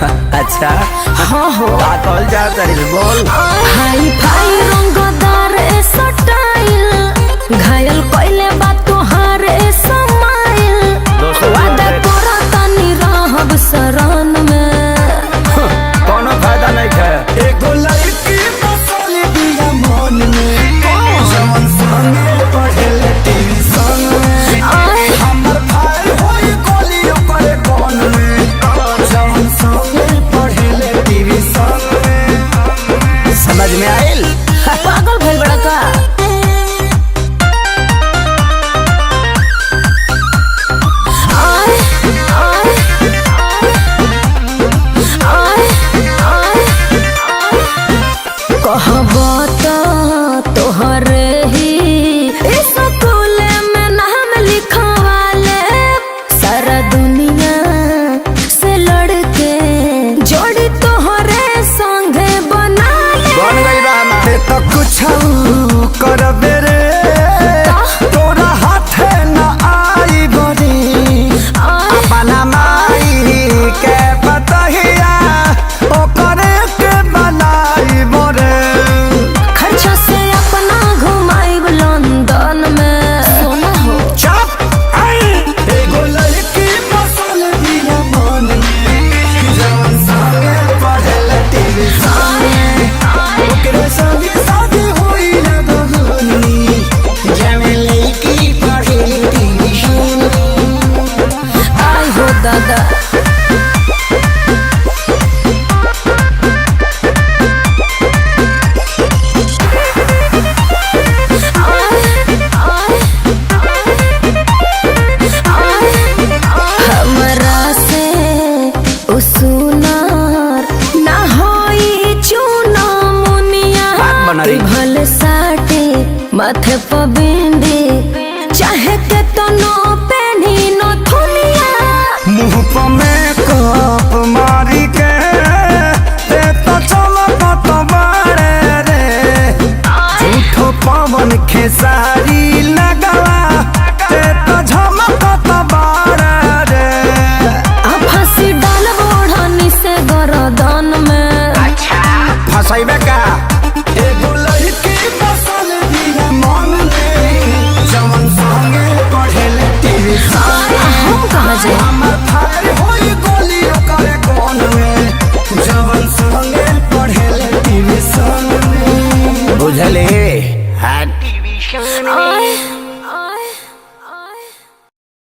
अच्छा हाँ हो कॉल जा करिल बोल। हाई फाई रंगदार स्टाइल घायल कोइले बात तोहार समाइल वादा तोरा तनी रहब शरण में कोनो फायदा नहीं है। एगो लड़की बसल दिया मन में जवन संगे पढ़ेले ट्यूशन में हमर भाई होई गोली ओकर कोन में जवन संगे पढ़ेले ट्यूशन में। समझ में आइल? पागल भइल बड़ा का तोहरे ही स्कूल में नाम लिखवाले सारा दुनिया से लड़के जोड़ी तोहरे संगे बना ले। बन गई बा ते तो कुछ करबे रे तोरा हाथे न आई बड़ी अपना माई के बतहिया ओकरे के बनाई बरे खर्चा से अपना घुमाइब लंदन में सोना हो। चप एगो लड़की बसल दिया मन में जवन संगे पढ़ेले ट्यूशन में ओकरे संगे शादी होई ना बहनी जवन लड़की पढ़ेले ट्यूशन में। आई हो दादा हमरा से उसुनार ना होई चूना मुनिया बात बना रही। भले साटे माथे पर बिंदी चाहे के तो नो पेनी नो थुनिया मुँह पर मेकअप मारी के ते तो चमकत बारे रे झूठो पवन खेसारी लगवा ते तो झमकत बारे रे। आ फांसी डाल बोढ़नी से गरदन में फसाइबे का एगो लड़की बसल दिया मन में जवन संगे पढ़ेले ट्यूशन हम कहाँ जाए हमर भाई होई गोली ओकर कोन में जवन संगे पढ़ेले ट्यूशन में। बुझले